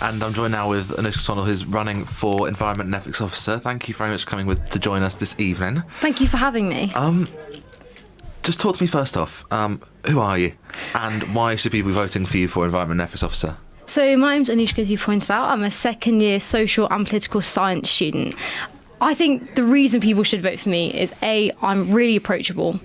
And I'm joined now with Anushka Swannell, who's running for Environment and Ethics Officer. Thank you very much for coming to join us this evening. Thank you for having me. Just talk to me first off. Who are you? And why should people be voting for you for Environment and Ethics Officer? So my name's Anushka, as you pointed out. I'm a second year social and political science student. I think the reason people should vote for me is A, I'm really approachable,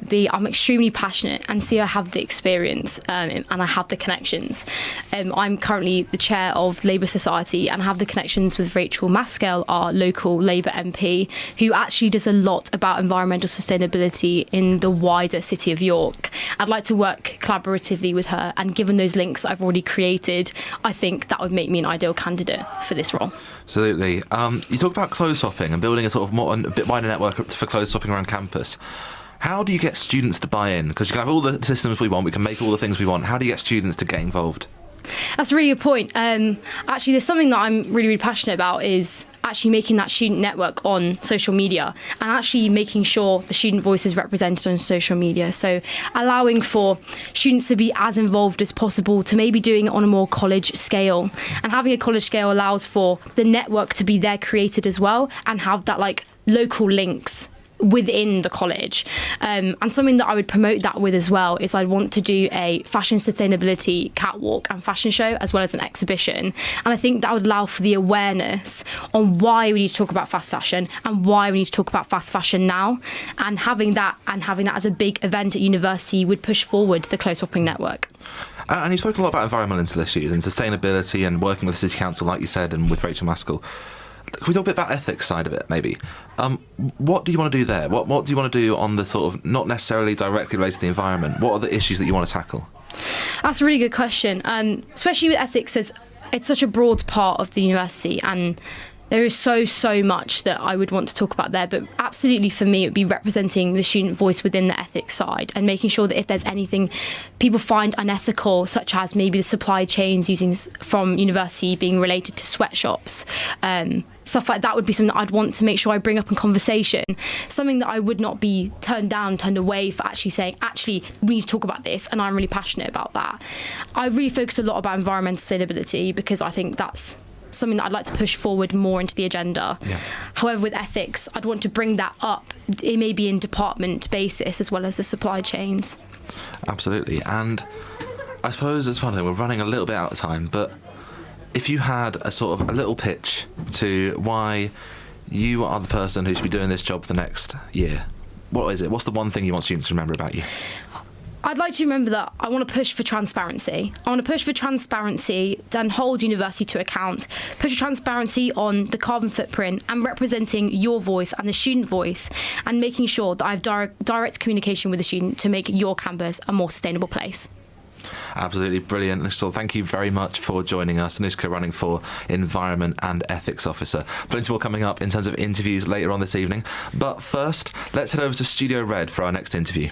B, I'm extremely passionate, and C, I have the experience and I have the connections. I'm currently the chair of Labour Society and have the connections with Rachel Maskell, our local Labour MP, who actually does a lot about environmental sustainability in the wider city of York. I'd like to work collaboratively with her, and given those links I've already created, I think that would make me an ideal candidate for this role. Absolutely. You talk about clothes swapping and building a sort of a bit wider network for clothes swapping around campus. How do you get students to buy in? Because you can have all the systems we want, we can make all the things we want. How do you get students to get involved? That's a really good point. Actually, there's something that I'm really, really passionate about is actually making that student network on social media and actually making sure the student voice is represented on social media. So allowing for students to be as involved as possible, to maybe doing it on a more college scale. And having a college scale allows for the network to be there created as well and have that like local links within the college. And something that I would promote that with as well is I'd want to do a fashion sustainability catwalk and fashion show as well as an exhibition. And I think that would allow for the awareness on why we need to talk about fast fashion and why we need to talk about fast fashion now. And having that as a big event at university would push forward the clothes swapping network. And you've spoken a lot about environmental issues and sustainability and working with the City Council, like you said, and with Rachel Maskell. Can we talk a bit about ethics side of it, maybe? What do you want to do there? What do you want to do on the sort of not necessarily directly related to the environment? What are the issues that you want to tackle? That's a really good question. Especially with ethics, it's such a broad part of the university, and there is so much that I would want to talk about there, but absolutely for me it would be representing the student voice within the ethics side and making sure that if there's anything people find unethical, such as maybe the supply chains using from university being related to sweatshops, stuff like that would be something that I'd want to make sure I bring up in conversation, something that I would not be turned away for actually saying, actually, we need to talk about this, and I'm really passionate about that. I really focus a lot about environmental sustainability because I think that's something that I'd like to push forward more into the agenda. Yeah. However, with ethics, I'd want to bring that up, it may be in department basis as well as the supply chains. Absolutely. And I suppose it's funny, we're running a little bit out of time, but if you had a sort of a little pitch to why you are the person who should be doing this job for the next year, what is it? What's the one thing you want students to remember about you? I'd like to remember that I want to push for transparency. I want to push for transparency and hold university to account, push for transparency on the carbon footprint and representing your voice and the student voice and making sure that I have direct communication with the student to make your campus a more sustainable place. Absolutely brilliant. So thank you very much for joining us. Anushka running for Environment and Ethics Officer. Plenty more coming up in terms of interviews later on this evening. But first, let's head over to Studio Red for our next interview.